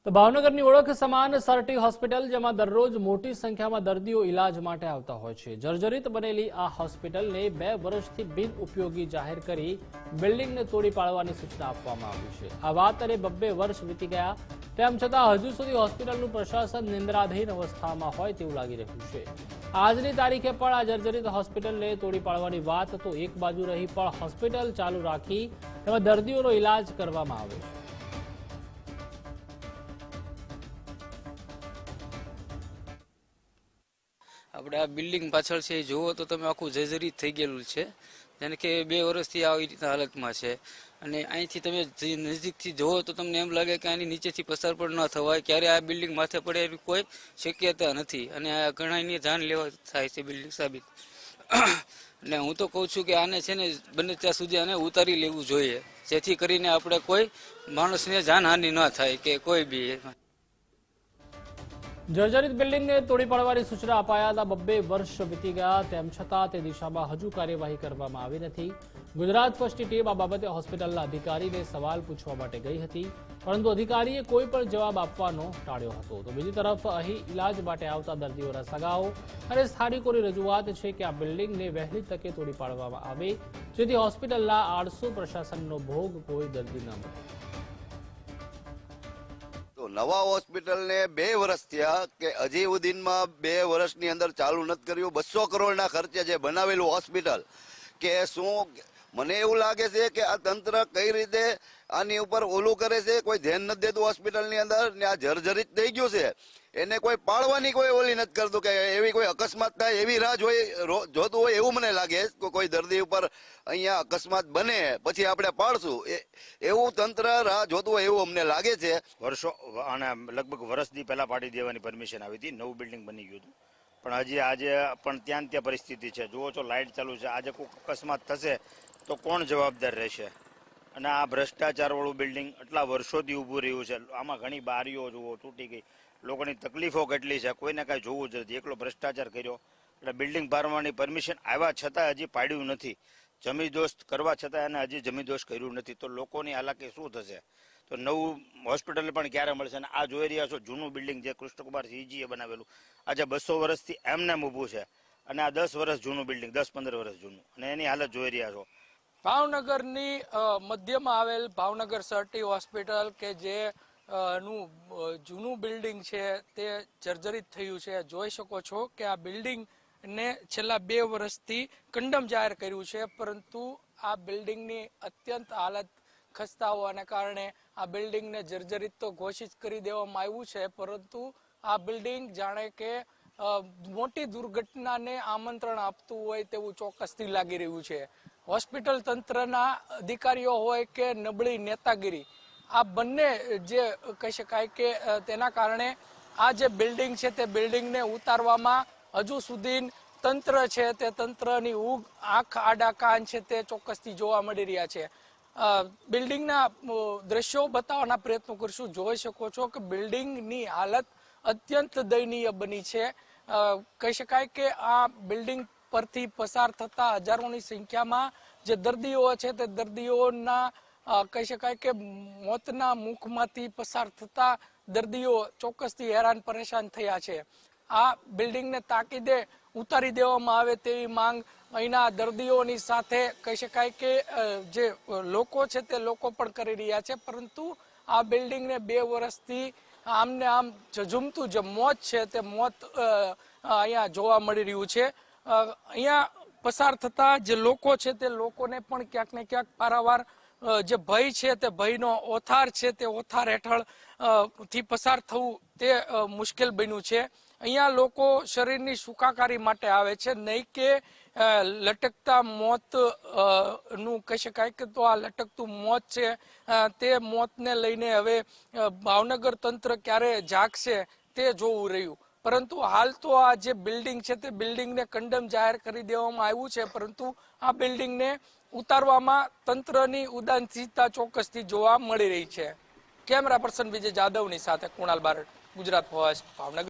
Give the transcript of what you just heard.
તો ભાવનગરની ઓળખ સમાન સરટી હોસ્પિટલ, જેમાં દરરોજ મોટી સંખ્યામાં દર્દીઓ ઇલાજ માટે આવતા હોય છે. જર્જરિત બનેલી આ હોસ્પિટલને 2 વર્ષથી બિનઉપયોગી જાહેર કરી બિલ્ડિંગને તોડી પાડવાની સૂચના આપવામાં આવી છે. આ વાત અને 2 વર્ષ વીતી ગયા, તેમ છતાં હજુ સુધી હોસ્પિટલનું પ્રશાસન નિંદ્રાધીન અવસ્થામાં હોય તેવું લાગી રહ્યું છે. આજની તારીખે પણ આ જર્જરિત હોસ્પિટલને તોડી પાડવાની વાત તો એક બાજુ રહી, પણ હોસ્પિટલ ચાલુ રાખી તેમાં દર્દીઓનો ઇલાજ કરવામાં આવે છે. આપણે આ બિલ્ડિંગ પાછળ છે જુઓ તો તમે આખું જર્જરિત થઈ ગયેલું છે, જેને કે 2 વર્ષથી આવી રીતના હાલતમાં છે. અને અહીંથી તમે નજીકથી જુઓ તો તમને એમ લાગે કે આની નીચેથી પસાર પણ ન થવાય, ક્યારે આ બિલ્ડિંગ માથે પડે એવી કોઈ શક્યતા નથી. અને આ ઘણાની જાન લેવા થાય છે બિલ્ડિંગ સાબિત. અને હું તો કહું છું કે આને છે ને બને ત્યાં સુધી આને ઉતારી લેવું જોઈએ, જેથી કરીને આપણે કોઈ માણસને જાનહાનિ ન થાય કે કોઈ બી. જર્જરિત બિલ્ડિંગને તોડી પાડવાની સૂચના અપાયા હતા. 2 વર્ષ વીતી ગયા, તેમ છતાં તે દિશામાં હજુ કાર્યવાહી કરવામાં આવી નથી. ગુજરાત ફર્સ્ટની ટીમ આ બાબતે હોસ્પિટલના અધિકારીને સવાલ પૂછવા માટે ગઈ હતી, પરંતુ અધિકારીએ કોઈ પણ જવાબ આપવાનો ટાળ્યો હતો. તો બીજી તરફ અહીં ઇલાજ માટે આવતા દર્દીઓના સગાઓ અને સ્થાનિકોની રજૂઆત છે કે આ બિલ્ડિંગને વહેલી તકે તોડી પાડવામાં આવે, જેથી હોસ્પિટલના આળસુ પ્રશાસનનો ભોગ કોઈ દર્દી ન મળે. નવા હોસ્પિટલ ને 2 વર્ષ થયા કે હજી સુધીમાં 2 વર્ષની અંદર ચાલુ નથી કર્યું. 200 કરોડના ખર્ચે જે બનાવેલું હોસ્પિટલ, કે શું મને એવું લાગે છે કે આ તંત્ર કઈ રીતે આની ઉપર ઓલું કરે છે, કોઈ ધ્યાન નથી દેતું હોસ્પિટલની અંદર. ને આ જર્જરિત થઈ ગયું છે, એને કોઈ પાડવાની કોઈ ઓલી નથી કરતું, કે એવી કોઈ અકસ્માત થાય એવી રાહ જોતું હોય એવું મને લાગે. કોઈ દર્દી ઉપર અહીંયા અકસ્માત બને પછી આપણે પાડશું એવું તંત્ર રાહ જોતું હોય એવું અમને લાગે છે. વર્ષો અને લગભગ વર્ષથી પહેલા પાડી દેવાની પરમિશન આવી હતી, નવું બિલ્ડિંગ બની ગયું હતું. પણ હજી આજે પણ ત્યાં પરિસ્થિતિ છે. જુઓ છો લાઇટ ચાલુ છે, આજે કોઈ અકસ્માત થશે તો કોણ જવાબદાર રહેશે? અને આ ભ્રષ્ટાચાર વાળું બિલ્ડિંગ એટલા વર્ષોથી ઊભું રહ્યું છે. આમાં ઘણી બારીઓ જુઓ તૂટી ગઈ, લોકોની તકલીફો કેટલી છે, કોઈને કાંઈ જોવું જ નથી. એકલો ભ્રષ્ટાચાર કર્યો એટલે બિલ્ડિંગ પાડવાની પરમિશન આવ્યા છતાં હજી પાડ્યું નથી. જમીદોસ્ત કરવા છતાં એને હજી જમીદોસ્ત કર્યું નથી. તો લોકોની હાલાકી શું થશે? તો નવું હોસ્પિટલ પણ ક્યારે મળશે? અને આ જોઈ રહ્યા છો જૂનું બિલ્ડિંગ જે કૃષ્ણકુમાર સિંહજીએ બનાવેલું, આજે 200 વર્ષથી એમને ઊભું છે. અને આ 10 વર્ષ જૂનું બિલ્ડિંગ, 10-15 વર્ષ જૂનું, અને એની હાલત જોઈ રહ્યા છો. ભાવનગરની મધ્યમાં આવેલ ભાવનગર સરટી હોસ્પિટલ કે જે નું જૂનું બિલ્ડિંગ છે તે જર્જરિત થયું છે. જોઈ શકો છો કે આ બિલ્ડિંગ ને છેલ્લા 2 વર્ષથી કંડમ જાહેર કર્યું છે, પરંતુ આ બિલ્ડિંગની અત્યંત હાલત ખસ્તા હોવાને કારણે આ બિલ્ડિંગને જર્જરિત તો ઘોષિત કરી દેવામાં આવ્યું છે, પરંતુ આ બિલ્ડિંગ જાણે કે મોટી દુર્ઘટનાને આમંત્રણ આપતું હોય તેવું ચોક્કસથી લાગી રહ્યું છે. હોસ્પિટલ તંત્રના અધિકારીઓ હોય કે નબળી નેતાગીરી, આ બંને જે કહી શકાય કે તેના કારણે આ જે બિલ્ડિંગ છે તે બિલ્ડિંગને ઉતારવામાં હજુ સુધી તંત્ર છે તે તંત્રની ઊંઘ આંખ આડા કાન છે તે ચોક્કસથી જોવા મળી રહ્યા છે. બિલ્ડિંગના દ્રશ્યો બતાવવાના પ્રયત્નો કરશું. જોઈ શકો છો કે બિલ્ડિંગની હાલત અત્યંત દયનીય બની છે. કહી શકાય કે આ બિલ્ડિંગ પરથી પસાર થતા હજારોની સંખ્યામાં જે દર્દીઓ છે તે દર્દીઓના કહી શકાય કે મોતના મુખમાંથી પસાર થતા દર્દીઓ ચોક્કસથી હેરાન પરેશાન થયા છે. આ બિલ્ડિંગને તાકીદે ઉતારી દેવામાં આવે તેવી માંગ અહીંના દર્દીઓની સાથે કહી શકાય કે જે લોકો છે તે લોકો પણ કરી રહ્યા છે, પરંતુ આ બિલ્ડિંગને 2 વર્ષથી આમને આમ ઝઝુમતું જે મોત છે તે મોત અહીંયા જોવા મળી રહ્યું છે. અહીંયા પસાર થતા જે લોકો છે તે લોકોને પણ ક્યાંક ને ક્યાંક પારાવાર જે ભય છે તે ભયનો ઓથાર છે તે ઓથાર હેઠળ થી પસાર થવું તે મુશ્કેલ બન્યું છે. અહીંયા લોકો શરીરની સુખાકારી માટે આવે છે, નહીં કે લટકતા મોત નું કહી શકાય કે તો આ લટકતું મોત છે તે મોતને લઈને હવે ભાવનગર તંત્ર ક્યારે જાગશે તે જોવું રહ્યું. પરંતુ હાલ તો આ જે બિલ્ડિંગ છે તે બિલ્ડિંગને કંડમ જાહેર કરી દેવામાં આવ્યું છે, પરંતુ આ બિલ્ડિંગને ઉતારવામાં તંત્રની ઉદાસીનતા ચોક્કસથી જોવા મળી રહી છે. કેમેરા પર્સન વિજય જાદવની સાથે કુણાલ બારડ, ગુજરાત ફર્સ્ટ, ભાવનગર.